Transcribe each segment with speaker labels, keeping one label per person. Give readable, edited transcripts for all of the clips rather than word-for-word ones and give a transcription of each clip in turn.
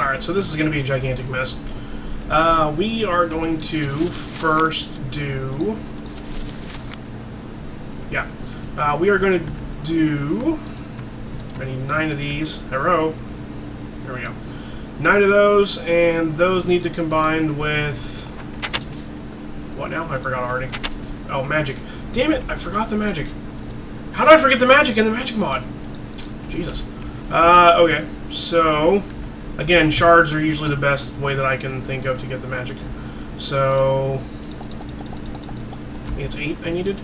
Speaker 1: Alright, so this is going to be a gigantic mess. We are going to first do... Yeah. We are going to do... I need 9 of these. Hello. There we go. 9 of those, and those need to combine with... What now? I forgot already. Oh, magic. Damn it! I forgot the magic. How did I forget the magic in the magic mod? Jesus. Okay. So, again, shards are usually the best way that I can think of to get the magic. So, I think it's 8 I needed.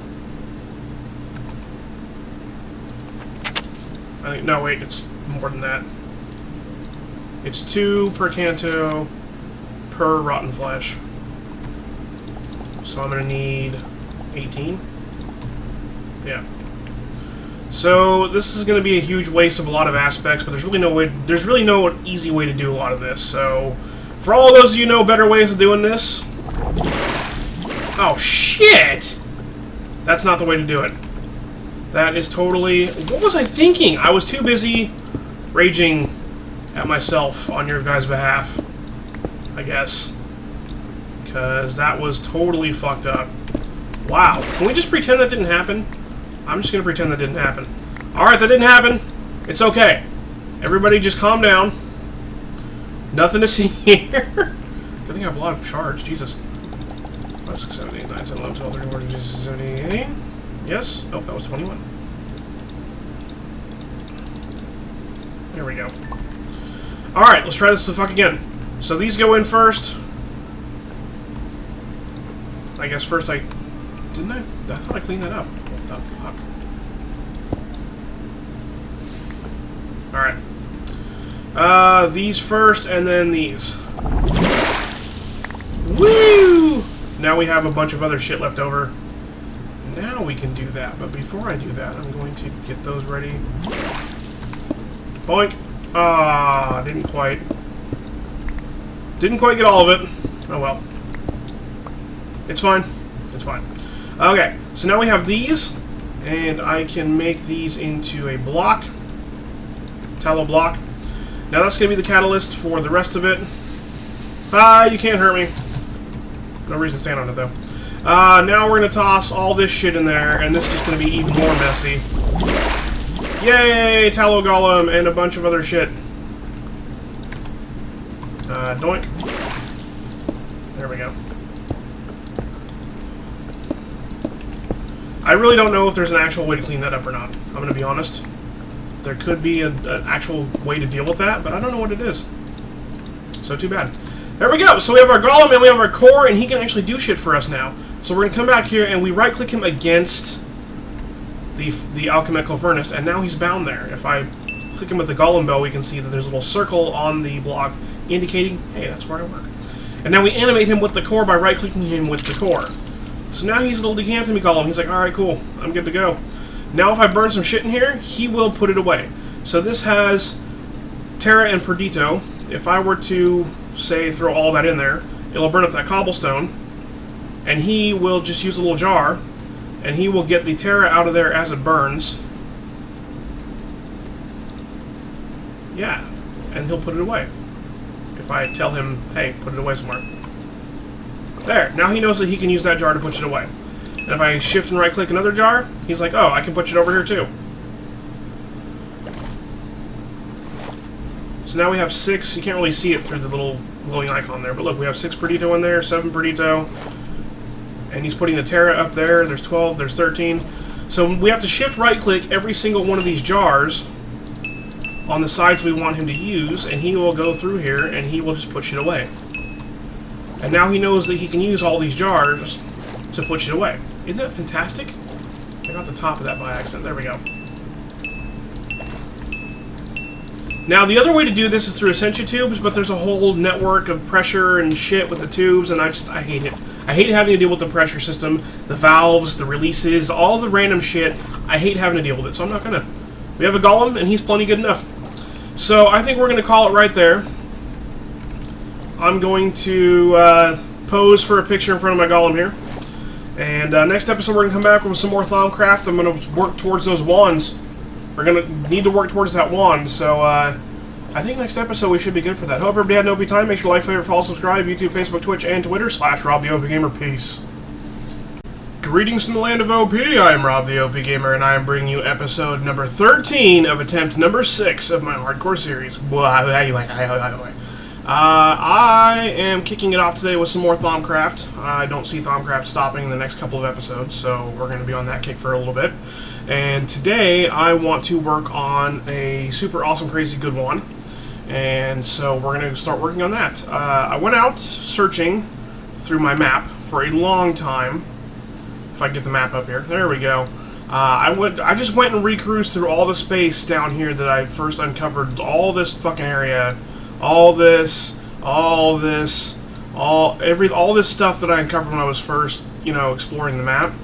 Speaker 1: No, wait, it's more than that. It's 2 per canto per rotten flesh. So I'm going to need 18. Yeah. So this is going to be a huge waste of a lot of aspects, but there's really no easy way to do a lot of this. So for all those of you who know better ways of doing this... Oh, shit! That's not the way to do it. That is totally... What was I thinking? I was too busy raging at myself on your guys' behalf, I guess. Because that was totally fucked up. Wow. Can we just pretend that didn't happen? I'm just going to pretend that didn't happen. Alright, that didn't happen. It's okay. Everybody just calm down. Nothing to see here. I think I have a lot of shards. Jesus. 5, 6, 7, 8, 9, 10, 11, 12, 13, 14, 15, 16, 17, 18. Yes? Oh, that was 21. There we go. Alright, let's try this the fuck again. So these go in first. I guess first I... Didn't I? I thought I cleaned that up. What the fuck? Alright. These first, and then these. Woo! Now we have a bunch of other shit left over. Now we can do that, but before I do that, I'm going to get those ready. Boink! Ah, didn't quite get all of it. Oh well. It's fine. It's fine. Okay, so now we have these, and I can make these into a block. Tallow block. Now that's going to be the catalyst for the rest of it. Ah, you can't hurt me. No reason to stand on it, though. Now we're going to toss all this shit in there, and this is just going to be even more messy. Yay! Tallow Golem and a bunch of other shit. Doink. There we go. I really don't know if there's an actual way to clean that up or not. I'm going to be honest. There could be an actual way to deal with that, but I don't know what it is. So too bad. There we go! So we have our Golem and we have our core, and he can actually do shit for us now. So we're going to come back here and we right-click him against the alchemical furnace, and now he's bound there. If I click him with the Golem bow, we can see that there's a little circle on the block indicating, hey, that's where I work. And now we animate him with the core by right-clicking him with the core. So now he's a little decanted Golem. He's like, alright, cool, I'm good to go. Now if I burn some shit in here, he will put it away. So this has Terra and Perdito. If I were to, say, throw all that in there, it'll burn up that cobblestone, and he will just use a little jar, and he will get the Terra out of there as it burns. Yeah, and he'll put it away. If I tell him, hey, put it away somewhere. There, now he knows that he can use that jar to push it away. And if I shift and right-click another jar, he's like, oh, I can push it over here too. So now we have 6, you can't really see it through the little glowing icon there, but look, we have 6 Perdito in there, 7 Perdito, and he's putting the Terra up there, there's 12, there's 13. So we have to shift right-click every single one of these jars on the sides we want him to use, and he will go through here, and he will just push it away. And now he knows that he can use all these jars to push it away. Isn't that fantastic? I got the top of that by accident. There we go. Now, the other way to do this is through essentia tubes, but there's a whole network of pressure and shit with the tubes, and I hate it. I hate having to deal with the pressure system, the valves, the releases, all the random shit. I hate having to deal with it, so I'm not gonna. We have a Golem, and he's plenty good enough. So I think we're gonna call it right there. I'm going to pose for a picture in front of my Golem here. And next episode we're going to come back with some more Thaumcraft. I'm going to work towards those wands. We're going to need to work towards that wand, so I I think next episode we should be good for that. Hope everybody had an OP time. Make sure to like, favorite, follow, subscribe, YouTube, Facebook, Twitch, and Twitter, /Rob the OPGamer. Peace. Greetings from the land of OP. I am Rob the OPGamer, and I am bringing you episode number 13 of attempt number 6 of my hardcore series. I am kicking it off today with some more Thaumcraft. I don't see Thaumcraft stopping in the next couple of episodes, so we're going to be on that kick for a little bit. And today I want to work on a super awesome, crazy good one. And so we're going to start working on that. I went out searching through my map for a long time. If I get the map up here. There we go. I just went and recruised through all the space down here that I first uncovered. All this fucking area. All this stuff that I uncovered when I was first, exploring the map.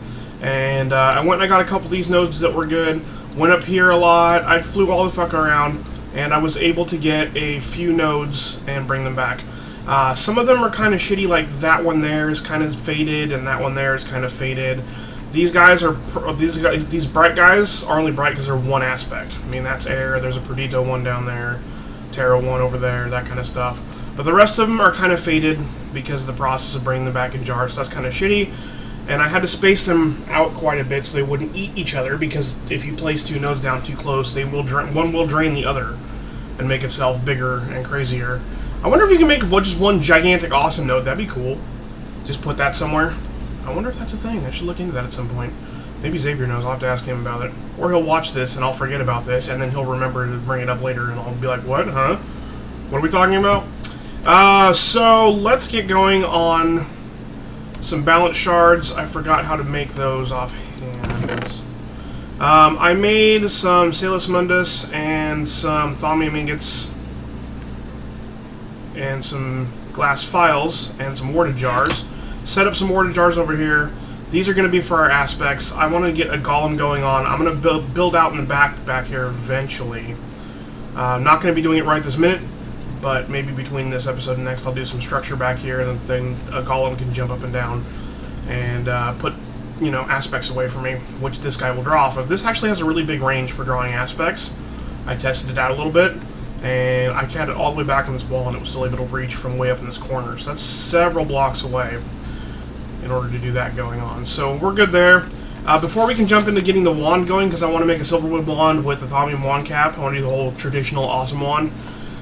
Speaker 1: And I went and I got a couple of these nodes that were good. Went up here a lot. I flew all the fuck around. And I was able to get a few nodes and bring them back. Some of them are kind of shitty, like that one there is kind of faded, and that one there is kind of faded. These bright guys are only bright because they're one aspect. I mean, that's air. There's a Perdido one down there, Terra one over there, that kind of stuff. But the rest of them are kind of faded because of the process of bringing them back in jars. So that's kind of shitty. And I had to space them out quite a bit so they wouldn't eat each other, because if you place two nodes down too close, one will drain the other and make itself bigger and crazier. I wonder if you can make just one gigantic awesome node. That'd be cool. Just put that somewhere. I wonder if that's a thing. I should look into that at some point. Maybe Xavier knows. I'll have to ask him about it. Or he'll watch this and I'll forget about this, and then he'll remember to bring it up later, and I'll be like, what, huh? What are we talking about? So let's get going on some balance shards. I forgot how to make those offhand. I made some Salus Mundus and some Thaumium ingots and some glass phials and some warded jars. Set up some warded jars over here. These are going to be for our aspects. I want to get a golem going on. I'm going to build out in the back here eventually. I'm not going to be doing it right this minute, but maybe between this episode and next I'll do some structure back here, and then a golem can jump up and down and put aspects away for me, which this guy will draw off of. This actually has a really big range for drawing aspects. I tested it out a little bit, and I had it all the way back on this wall, and it was still able to reach from way up in this corner. So that's several blocks away in order to do that going on. So we're good there. Before we can jump into getting the wand going, because I want to make a silverwood wand with the Thaumium wand cap, I want to do the whole traditional awesome wand.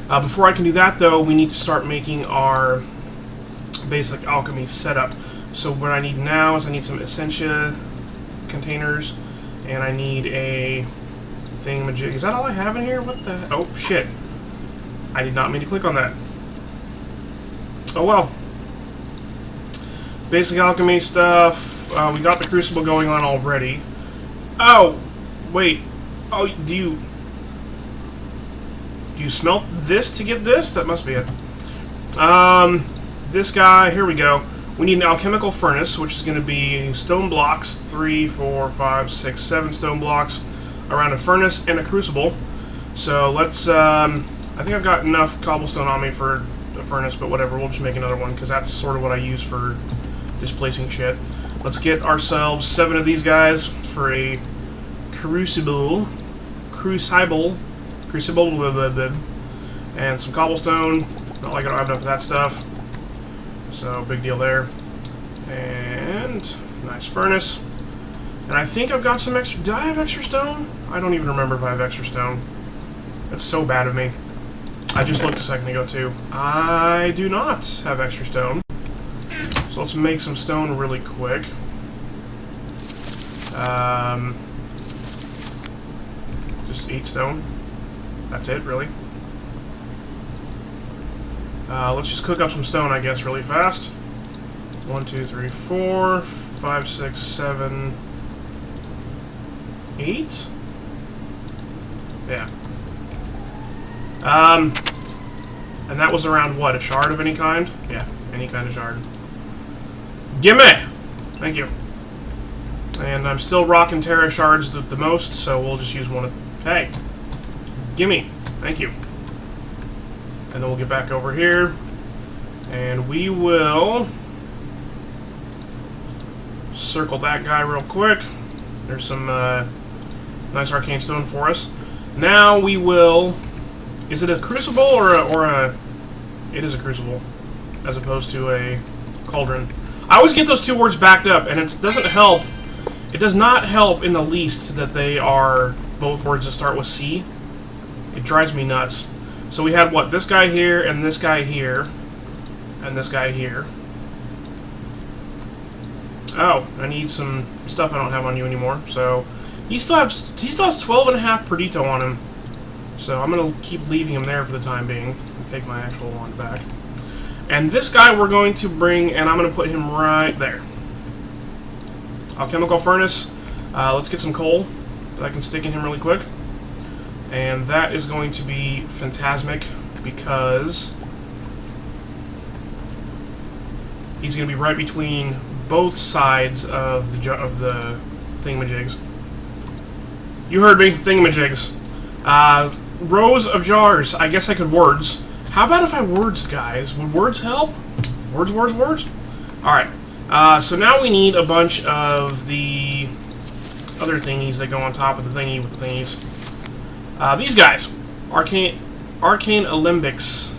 Speaker 1: Before I can do that, though, we need to start making our basic alchemy setup. So what I need now is I need some essentia containers, and I need a thingamajig. Is that all I have in here? What the... Oh, shit. I did not mean to click on that. Oh, well. Basic alchemy stuff. We got the crucible going on already. Oh! Wait. Oh, do you smelt this to get this? That must be it. This guy, here we go. We need an alchemical furnace, which is going to be stone blocks, 3, 4, 5, 6, 7 stone blocks around a furnace and a crucible. So let's, I think I've got enough cobblestone on me for a furnace, but whatever, we'll just make another one, because that's sort of what I use for displacing shit. Let's get ourselves 7 of these guys for a crucible, and some cobblestone. Not like I don't have enough of that stuff. So, big deal there. And nice furnace. And I think I've got some extra... Did I have extra stone? I don't even remember if I have extra stone. That's so bad of me. I just looked a second ago, too. I do not have extra stone. So let's make some stone really quick. Just 8 stone. That's it, really. Let's just cook up some stone, I guess, really fast. 1, 2, 3, 4, 5, 6, 7, 8. Yeah. And that was around what? A shard of any kind? Yeah, any kind of shard. Gimme! Thank you. And I'm still rocking Terra shards the most, so we'll just use one of... Hey! Gimme! Thank you. And then we'll get back over here, and we will circle that guy real quick. There's some nice arcane stone for us. Now we will Is it a crucible or a... It is a crucible, as opposed to a cauldron. I always get those two words backed up, and it doesn't help. It does not help in the least that they are both words that start with C. It drives me nuts. So we had, what, this guy here, and this guy here, and this guy here. Oh, I need some stuff I don't have on you anymore. So he still has 12.5 Perdito on him. So I'm gonna keep leaving him there for the time being and take my actual wand back. And this guy we're going to bring, and I'm gonna put him right there. Alchemical furnace. Let's get some coal that I can stick in him really quick. And that is going to be phantasmic because he's going to be right between both sides of the thingamajigs. You heard me, thingamajigs. Rows of jars. I guess I could words. How about if I words, guys? Would words help? Words, words, words? Alright. So now we need a bunch of the other thingies that go on top of the thingy with the thingies. These guys. Arcane Alembics.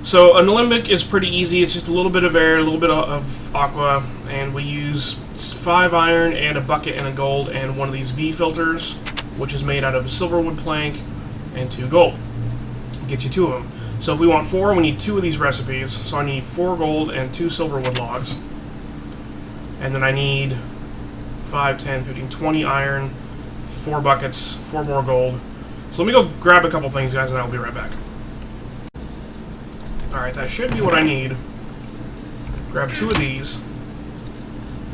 Speaker 1: So an alembic is pretty easy. It's just a little bit of air, a little bit of aqua, and we use 5 iron and a bucket and a gold and one of these V filters, which is made out of a silver wood plank and 2 gold. Get you 2 of them. So if we want 4, we need 2 of these recipes. So I need 4 gold and 2 silver wood logs. And then I need 5, 10, 15, 20 iron, 4 buckets, 4 more gold. So let me go grab a couple things, guys, and I'll be right back. Alright, that should be what I need. Grab 2 of these.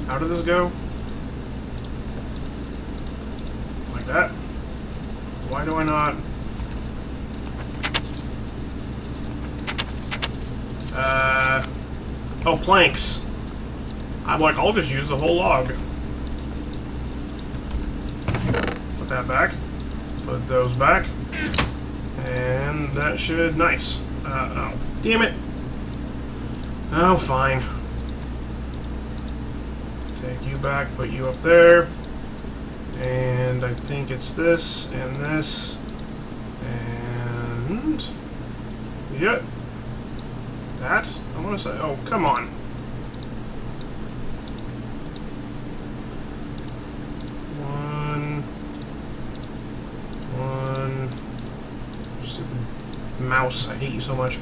Speaker 1: How did this go? Like that. Why do I not... Oh, planks. I'm like, I'll just use the whole log. Put that back. Put those back. And that should... Nice. Oh. Damn it. Oh, fine. Take you back, put you up there. And I think it's this, and this, and... Yep. That? I want to say... Oh, come on. One. Stupid mouse. I hate you so much.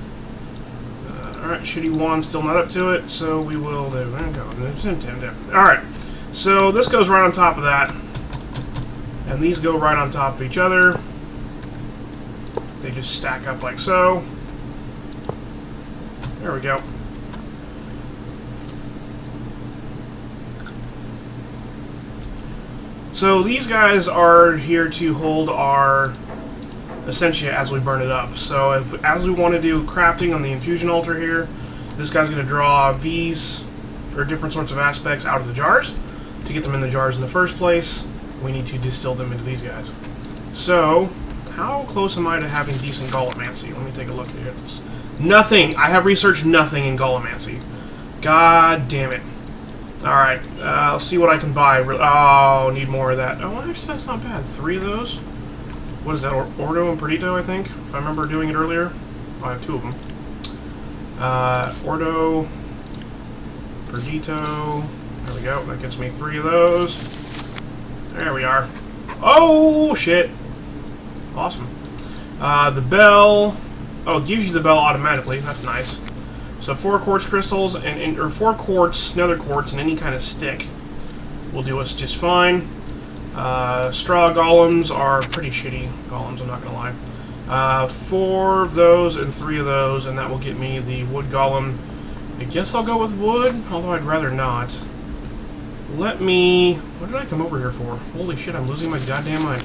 Speaker 1: Alright, shitty wand still not up to it, so we will do... Alright, so this goes right on top of that. And these go right on top of each other. They just stack up like so. There we go. So these guys are here to hold our essentia as we burn it up. So as we want to do crafting on the infusion altar here, this guy's going to draw V's, or different sorts of aspects, out of the jars. To get them in the jars in the first place, we need to distill them into these guys. So, how close am I to having decent Golemancy? Let me take a look here. Nothing! I have researched nothing in Golemancy. God damn it. Alright, I'll see what I can buy. Oh, need more of that. Oh, actually, that's not bad. 3 of those? What is that? Ordo and Perdito, I think? If I remember doing it earlier. Oh, I have 2 of them. Ordo, Perdito. There we go. That gets me 3 of those. There we are. Oh, shit. Awesome. The bell. Oh, it gives you the bell automatically. That's nice. So 4 quartz crystals, or 4 quartz, nether quartz, and any kind of stick will do us just fine. Straw golems are pretty shitty golems, I'm not going to lie. 4 of those and 3 of those, and that will get me the wood golem. I guess I'll go with wood, although I'd rather not. Let me... What did I come over here for? Holy shit, I'm losing my goddamn mind.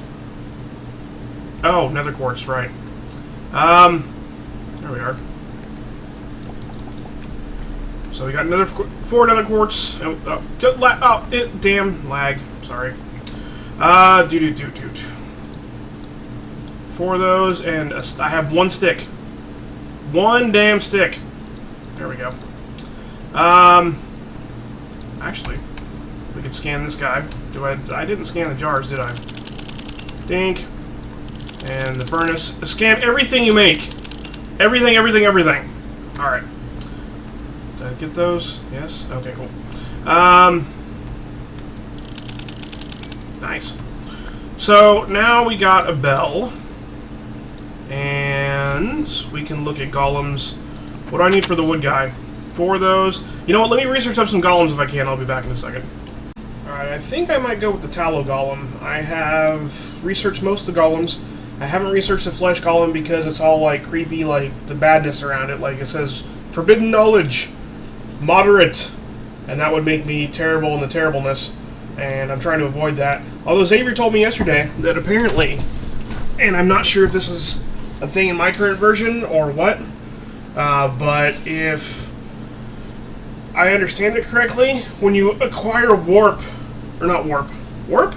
Speaker 1: Oh, nether quartz, right. There we are. So we got another 4 nether quartz. Damn, lag. Sorry. Doot. 4 of those, and I have 1 stick. 1 damn stick. There we go. Actually, we could scan this guy. I didn't scan the jars, did I? Dink. And the furnace. Scan everything you make. Everything, everything, everything. Alright. Did I get those? Yes? Okay, cool. Nice. So, now we got a bell. And we can look at golems. What do I need for the wood guy? 4 of those. You know what? Let me research up some golems if I can. I'll be back in a second. Alright, I think I might go with the tallow golem. I have researched most of the golems. I haven't researched the flesh golem because it's all, like, creepy, like, the badness around it. Like, it says, forbidden knowledge, moderate, and that would make me terrible in the terribleness, and I'm trying to avoid that. Although Xavier told me yesterday that apparently, and I'm not sure if this is a thing in my current version or what, but if I understand it correctly, when you acquire warp, or not warp, warp?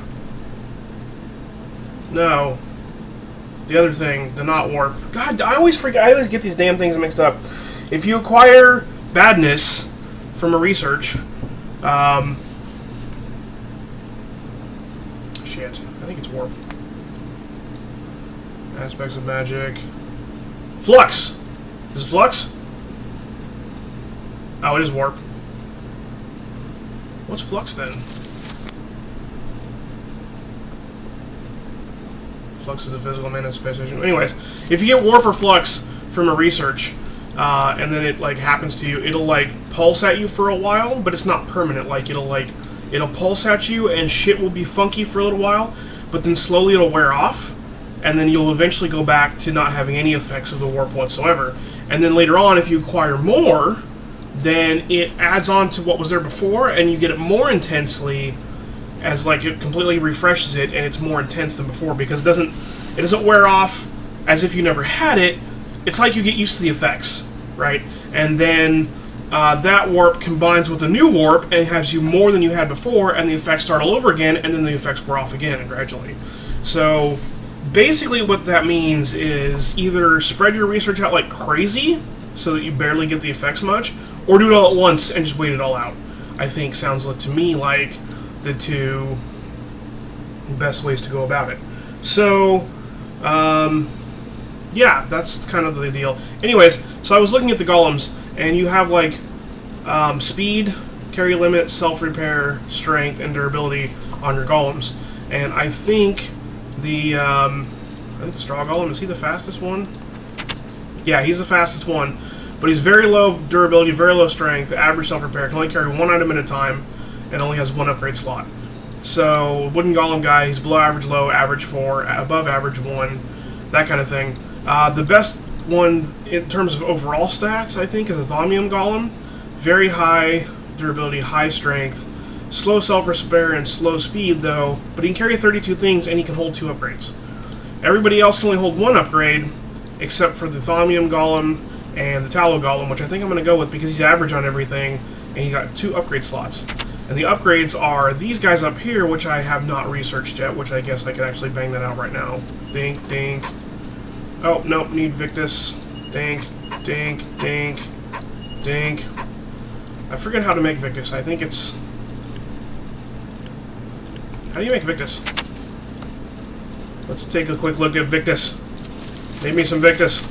Speaker 1: No. The other thing, the not warp. God, I always forget. I always get these damn things mixed up. If you acquire badness from a research, shit, I think it's warp. Aspects of magic. Flux. Is it flux? Oh, it is warp. What's flux then? Flux is a physical manifestation. Anyways, if you get warp or flux from a research, and then it like happens to you, it'll like pulse at you for a while, but it's not permanent. Like it'll pulse at you, and shit will be funky for a little while, but then slowly it'll wear off, and then you'll eventually go back to not having any effects of the warp whatsoever. And then later on, if you acquire more, then it adds on to what was there before, and you get it more intensely. As like it completely refreshes it, and it's more intense than before because it doesn't wear off as if you never had it. It's like you get used to the effects, right? And then that warp combines with a new warp and has you more than you had before, and the effects start all over again, and then the effects wear off again gradually. So basically, what that means is either spread your research out like crazy so that you barely get the effects much, or do it all at once and just wait it all out. I think sounds to me like the two best ways to go about it. So, yeah, that's kind of the deal. Anyways, so I was looking at the golems, and you have like speed, carry limit, self-repair, strength, and durability on your golems. And I think the straw golem, is he the fastest one? Yeah, he's the fastest one, but he's very low durability, very low strength, average self-repair, can only carry 1 item at a time, and only has 1 upgrade slot. So, wooden golem guy, he's below average low, average 4, above average 1, that kind of thing. The best one in terms of overall stats, I think, is a Thaumium golem. Very high durability, high strength, slow self-repair, and slow speed, though, but he can carry 32 things, and he can hold 2 upgrades. Everybody else can only hold 1 upgrade, except for the Thaumium golem and the Tallow golem, which I think I'm going to go with because he's average on everything, and he got 2 upgrade slots. And the upgrades are these guys up here, which I have not researched yet, which I guess I could actually bang that out right now. Dink, dink. Oh, nope, need Victus. Dink, dink, dink, dink. I forget how to make Victus. I think it's... How do you make Victus? Let's take a quick look at Victus. Make me some Victus.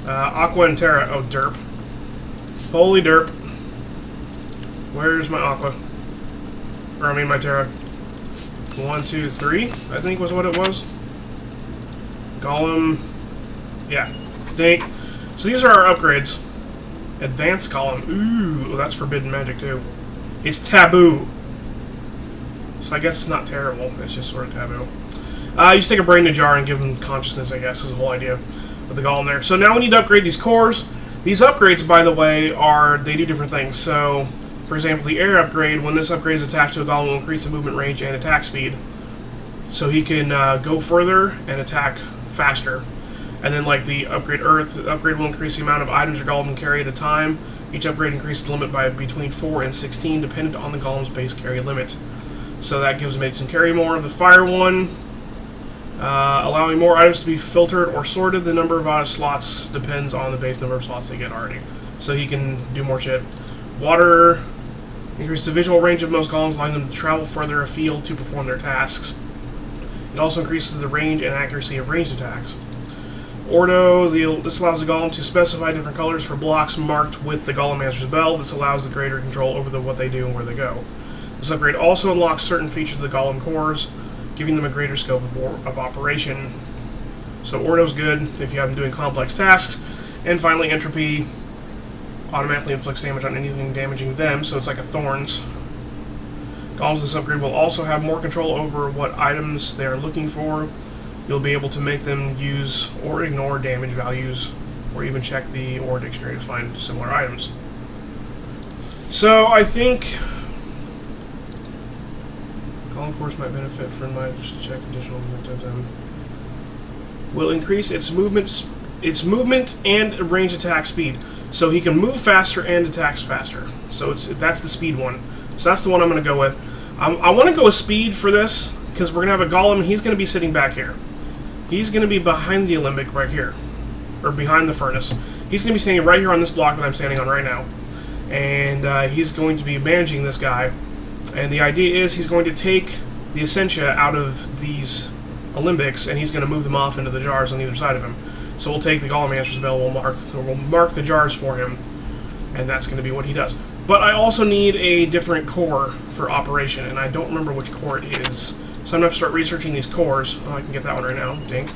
Speaker 1: Aqua and Terra. Oh, derp. Holy derp. Where's my Aqua? Or, I mean, my Terra. 1, 2, 3, I think was what it was. Golem. Yeah. Dink. So these are our upgrades. Advanced Golem. Ooh, that's forbidden magic, too. It's taboo. So I guess it's not terrible. It's just sort of taboo. You just take a brain in a jar and give them consciousness, I guess, is the whole idea with the Golem there. So now we need to upgrade these cores. These upgrades, by the way, they do different things. So, for example, the air upgrade, when this upgrade is attached to a Golem, will increase the movement range and attack speed. So he can go further and attack faster. And then, like the upgrade Earth, the upgrade will increase the amount of items your Golem can carry at a time. Each upgrade increases the limit by between 4 and 16, dependent on the Golem's base carry limit. So that makes him carry more. The fire one, allowing more items to be filtered or sorted. The number of slots depends on the base number of slots they get already. So he can do more shit. Water increases the visual range of most golems, allowing them to travel further afield to perform their tasks. It also increases the range and accuracy of ranged attacks. Ordo, this allows the Golem to specify different colors for blocks marked with the Golem Master's Bell. This allows the greater control over what they do and where they go. This upgrade also unlocks certain features of the Golem cores, giving them a greater scope of operation. So Ordo's good if you have them doing complex tasks. And finally, Entropy automatically inflicts damage on anything damaging them, so it's like a Thorns. Golems, this upgrade will also have more control over what items they are looking for. You'll be able to make them use or ignore damage values, or even check the ore dictionary to find similar items. So I think Golem Course might benefit from my check additional movement. Will increase its movement and range attack speed, so he can move faster and attacks faster. So that's the speed one. So that's the one I'm going to go with. I want to go with speed for this because we're going to have a Golem. He's going to be sitting back here. He's going to be behind the Alembic right here, or behind the furnace. He's going to be standing right here on this block that I'm standing on right now, and he's going to be managing this guy. And the idea is he's going to take the essentia out of these Alembics, and he's going to move them off into the jars on either side of him. So we'll take the Golem Master's Bell, we'll mark the jars for him, and that's going to be what he does. But I also need a different core for operation, and I don't remember which core it is. So I'm going to have to start researching these cores. Oh, I can get that one right now. Dink.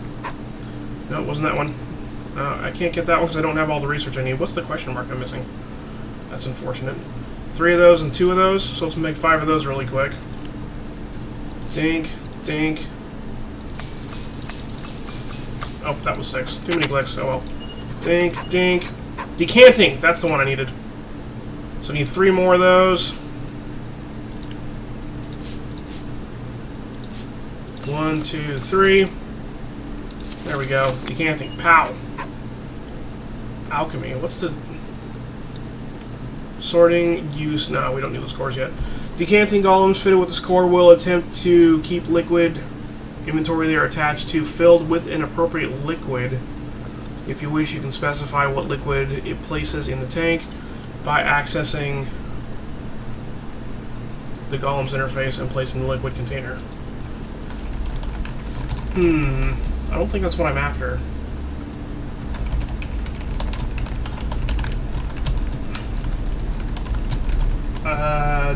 Speaker 1: No, it wasn't that one. I can't get that one because I don't have all the research I need. What's the question mark I'm missing? That's unfortunate. 3 of those and 2 of those, so let's make 5 of those really quick. Dink, dink. Oh, that was 6. Too many glicks, oh well. Dink, dink. Decanting! That's the one I needed. So I need 3 more of those. 1, 2, 3. There we go. Decanting. Pow. Alchemy. What's the... Sorting, use... No, we don't need those cores yet. Decanting Golems fitted with this core will attempt to keep liquid inventory they are attached to filled with an appropriate liquid. If you wish, you can specify what liquid it places in the tank by accessing the Golem's interface and placing the liquid container. I don't think that's what I'm after.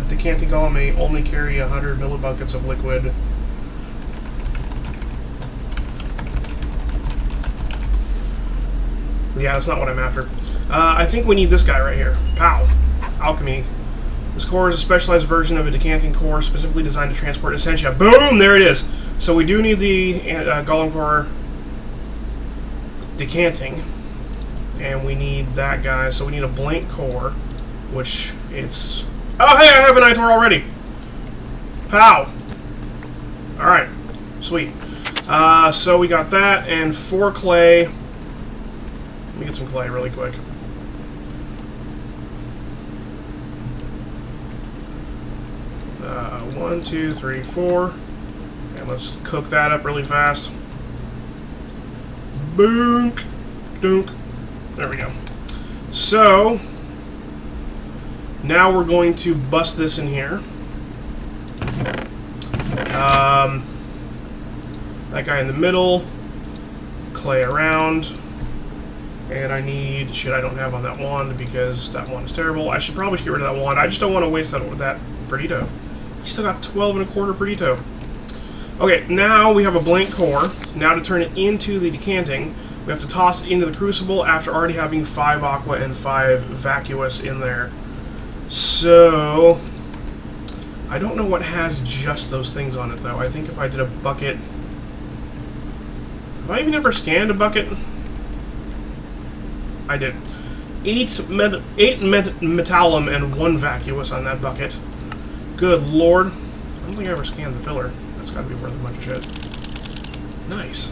Speaker 1: Decanting Golem may only carry 100 millibuckets of liquid. Yeah, that's not what I'm after. I think we need this guy right here. Pow. Alchemy. This core is a specialized version of a decanting core specifically designed to transport essentia. Boom! There it is! So we do need the Golem core decanting. And we need that guy. So we need a blank core, which it's... Oh, hey, I have an Itor already! Pow! Alright. Sweet. So we got that, and 4 clay. Let me get some clay really quick. One, 2, 3, 4. And let's cook that up really fast. Boonk! Doonk. There we go. So, now we're going to bust this in here. That guy in the middle. Clay around. And I need shit I don't have on that wand because that wand is terrible. I should probably get rid of that wand. I just don't want to waste that Perdito. He's still got 12 and a quarter Perdito. Okay, now we have a blank core. Now to turn it into the decanting, we have to toss it into the crucible after already having 5 aqua and 5 vacuous in there. So I don't know what has just those things on it though. I think if I did a bucket... Have I even ever scanned a bucket? I did. 8 metallum and 1 vacuous on that bucket. Good lord. I don't think I ever scanned the filler. That's gotta be worth a bunch of shit. Nice.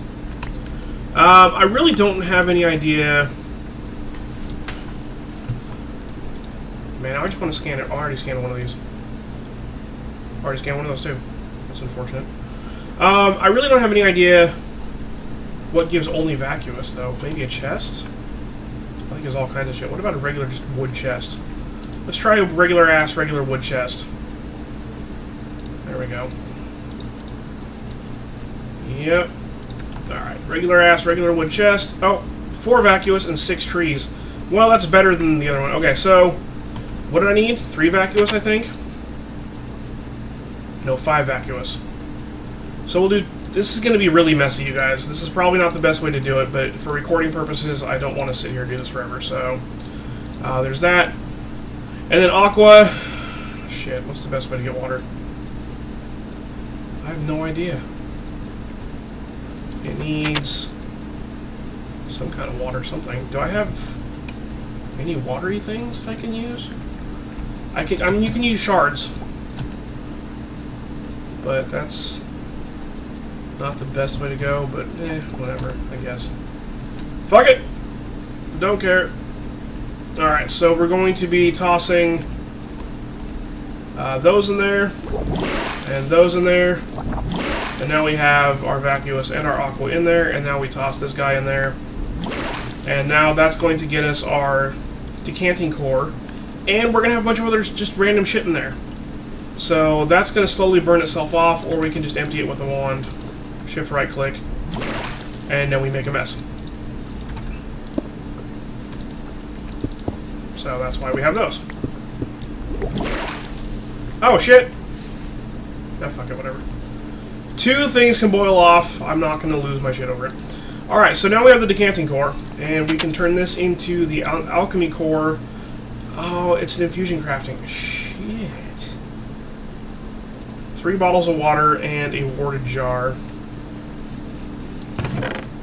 Speaker 1: I really don't have any idea. Man, I just want to scan it. I already scanned one of these. Already scanned one of those too. That's unfortunate. I really don't have any idea what gives only vacuous though. Maybe a chest? I think there's all kinds of shit. What about a regular just wood chest? Let's try a regular wood chest. There we go. Yep. Alright, regular wood chest. Oh, 4 vacuous and 6 trees. Well, that's better than the other one. Okay, so, what do I need? 3 vacuous, I think? No, 5 vacuous. So we'll do... This is going to be really messy, you guys. This is probably not the best way to do it, but for recording purposes, I don't want to sit here and do this forever, so... there's that. And then aqua... Shit, what's the best way to get water? I have no idea. It needs... some kind of water something. Do I have any watery things that I can use? I mean, you can use shards. But that's... not the best way to go, but whatever, I guess. Fuck it! Don't care. Alright, so we're going to be tossing those in there, and those in there, and now we have our vacuous and our aqua in there, and now we toss this guy in there, and now that's going to get us our decanting core, and we're going to have a bunch of other just random shit in there. So that's going to slowly burn itself off, or we can just empty it with a wand. Shift right click, and then we make a mess. So that's why we have those. Oh shit! Ah, fuck it, whatever. 2 things can boil off. I'm not going to lose my shit over it. Alright, so now we have the decanting core, and we can turn this into the alchemy core. Oh, it's an infusion crafting. Shit. 3 bottles of water and a warded jar.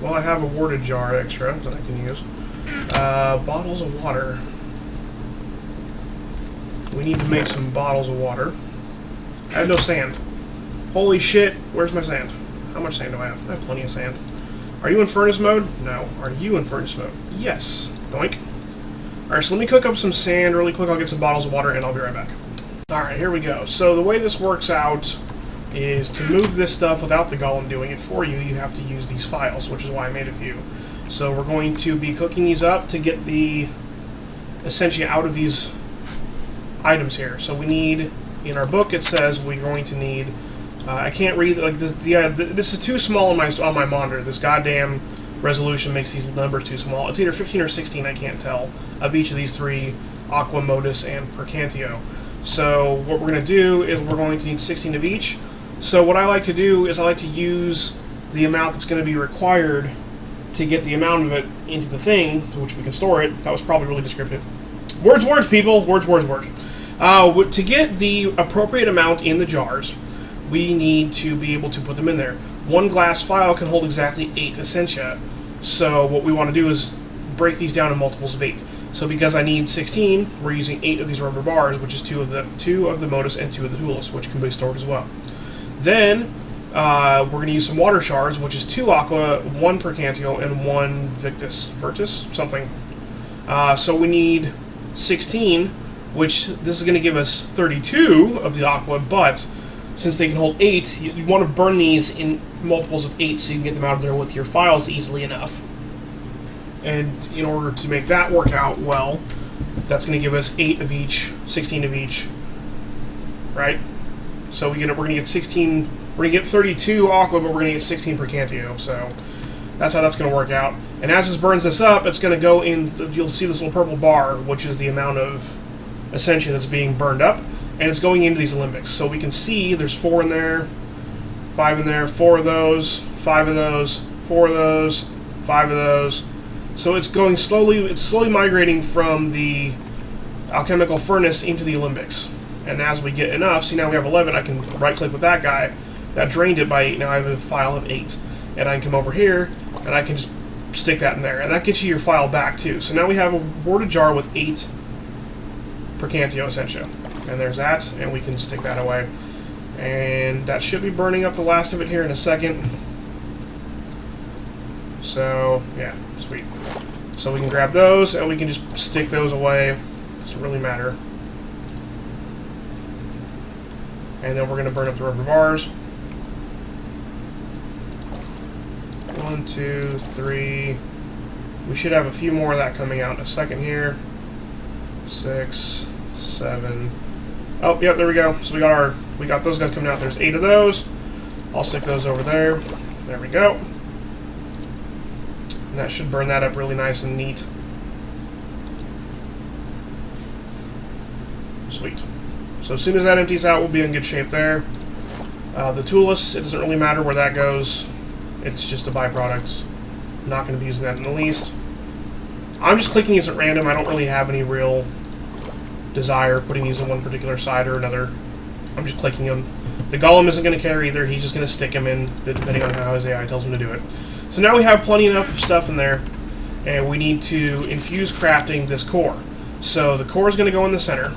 Speaker 1: Well, I have a warded jar extra that I can use. Bottles of water. We need to make some bottles of water. I have no sand. Holy shit, where's my sand? How much sand do I have? I have plenty of sand. Are you in furnace mode? No. Are you in furnace mode? Yes. Doink. Alright, so let me cook up some sand really quick. I'll get some bottles of water and I'll be right back. Alright, here we go. So the way this works out is to move this stuff without the golem doing it for you, you have to use these files, which is why I made a few. So we're going to be cooking these up to get the essentia out of these items here. So we need, in our book it says we're going to need, I can't read, like this, this is too small on my monitor. This goddamn resolution makes these numbers too small. It's either 15 or 16, I can't tell, of each of these 3, aqua, modus, and percantio. So what we're going to do is we're going to need 16 of each. So what I like to do is I like to use the amount that's going to be required to get the amount of it into the thing, to which we can store it. That was probably really descriptive. Words, people! Words. To get the appropriate amount in the jars, we need to be able to put them in there. 1 glass vial can hold exactly 8 essentia. So what we want to do is break these down in multiples of 8. So because I need 16, we're using 8 of these rubber bars, which is 2 of the modus and 2 of the hulas, which can be stored as well. Then we're going to use some water shards, which is 2 aqua, 1 percantio, and 1 virtus, something. So we need 16, which this is going to give us 32 of the aqua, but since they can hold 8, you want to burn these in multiples of 8 so you can get them out of there with your files easily enough. And in order to make that work out well, that's going to give us 8 of each, 16 of each, right? So we're going to get 16, we're going to get 32 aqua, but we're going to get 16 percantio, so that's how that's going to work out. And as this burns this up, it's going to go in, you'll see this little purple bar, which is the amount of essentia that's being burned up, and it's going into these alembics. So we can see there's 4 in there, 5 in there, 4 of those, 5 of those, 4 of those, 5 of those. So it's going slowly, it's slowly migrating from the alchemical furnace into the alembics. And as we get enough, see now we have 11, I can right-click with that guy. That drained it by 8, now I have a file of 8. And I can come over here, and I can just stick that in there. And that gets you your file back, too. So now we have a warded jar with 8 percantio essentia. And there's that, and we can stick that away. And that should be burning up the last of it here in a second. So, yeah, sweet. So we can grab those, and we can just stick those away. Doesn't really matter. And then we're going to burn up the rubber bars. 1, 2, 3. We should have a few more of that coming out in a second here. 6, 7. Oh, yep, there we go. So we got those guys coming out. There's 8 of those. I'll stick those over there. There we go. And that should burn that up really nice and neat. Sweet. So as soon as that empties out, we'll be in good shape there. The toolless, it doesn't really matter where that goes. It's just a byproduct. I'm not going to be using that in the least. I'm just clicking these at random. I don't really have any real desire putting these on one particular side or another. I'm just clicking them. The Golem isn't going to care either. He's just going to stick them in, depending on how his AI tells him to do it. So now we have plenty enough of stuff in there, and we need to infuse crafting this core. So the core is going to go in the center.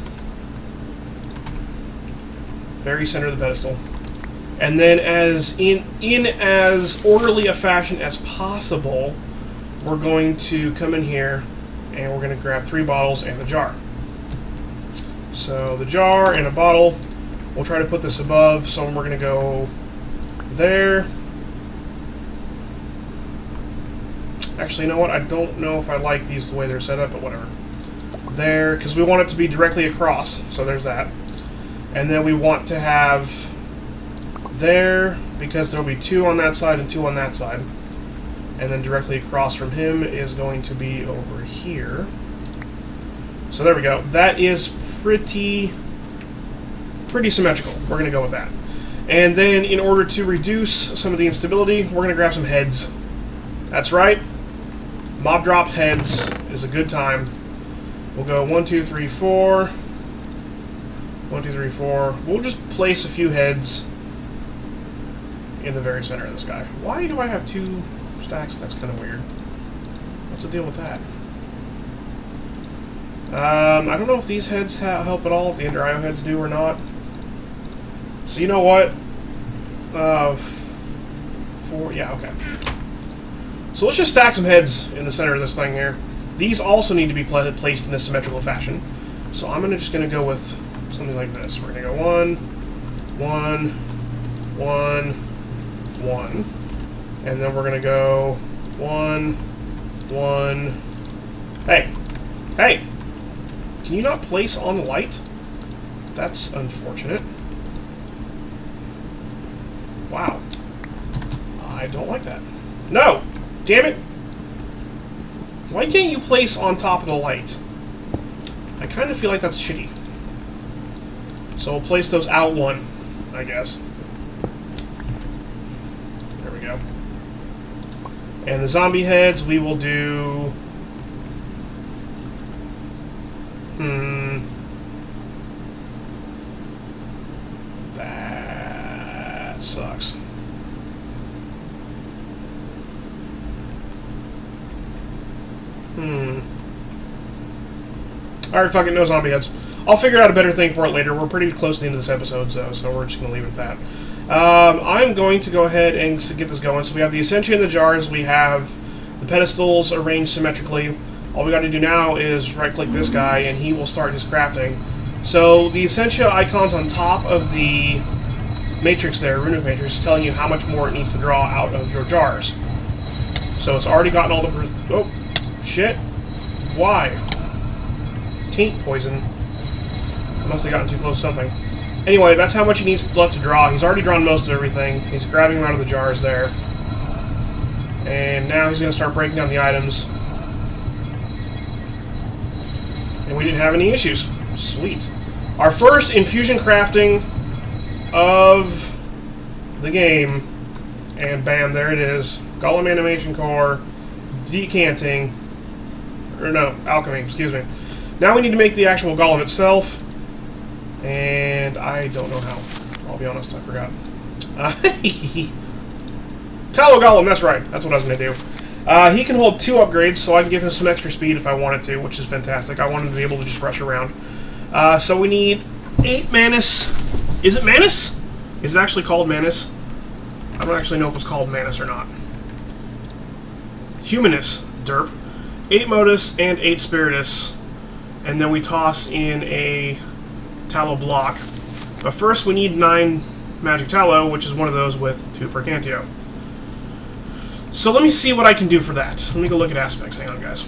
Speaker 1: Very center of the pedestal. And then as in as orderly a fashion as possible, we're going to come in here and we're going to grab 3 bottles and the jar. So the jar and a bottle, we'll try to put this above, so we're going to go there. Actually, you know what? I don't know if I like these the way they're set up, but whatever. There, because we want it to be directly across, so there's that. And then we want to have there, because there'll be 2 on that side and 2 on that side. And then directly across from him is going to be over here. So there we go. That is pretty symmetrical. We're going to go with that. And then in order to reduce some of the instability, we're going to grab some heads. That's right. Mob drop heads is a good time. We'll go 1, 2, 3, 4. 1, 2, 3, 4. We'll just place a few heads in the very center of this guy. Why do I have 2 stacks? That's kind of weird. What's the deal with that? I don't know if these heads help at all, if the Ender IO heads do or not. So you know what? 4, yeah, okay. So let's just stack some heads in the center of this thing here. These also need to be placed in a symmetrical fashion. So I'm just going to go with something like this. We're going to go 1, 1, 1, 1. And then we're going to go 1, 1. Hey! Hey! Can you not place on the light? That's unfortunate. Wow. I don't like that. No! Damn it! Why can't you place on top of the light? I kind of feel like that's shitty. So we'll place those out 1, I guess. There we go. And the zombie heads, we will do... That sucks. Alright, fuck it, no zombie heads. I'll figure out a better thing for it later. We're pretty close to the end of this episode, so we're just going to leave it at that. I'm going to go ahead and get this going. So we have the essentia in the jars, we have the pedestals arranged symmetrically. All we got to do now is right-click this guy, and he will start his crafting. So the essentia icon's on top of the matrix there, runic matrix, is telling you how much more it needs to draw out of your jars. So it's already gotten all the... Oh, shit. Why? Taint poison. I must have gotten too close to something. Anyway, that's how much he needs left to draw. He's already drawn most of everything. He's grabbing them out of the jars there. And now he's going to start breaking down the items. And we didn't have any issues. Sweet. Our first infusion crafting of the game. And bam, there it is. Golem animation core. Decanting. Or no, alchemy, excuse me. Now we need to make the actual golem itself. And I don't know how. I'll be honest, I forgot. Tallow Golem, that's right. That's what I was going to do. He can hold 2 upgrades, so I can give him some extra speed if I wanted to, which is fantastic. I want him to be able to just rush around. So we need 8 Manus. Is it Manus? Is it actually called Manus? I don't actually know if it's called Manus or not. Humanus, derp. 8 Modus and 8 Spiritus. And then we toss in a tallow block. But first we need 9 magic tallow, which is one of those with 2 per cantio. So let me see what I can do for that. Let me go look at aspects. Hang on, guys.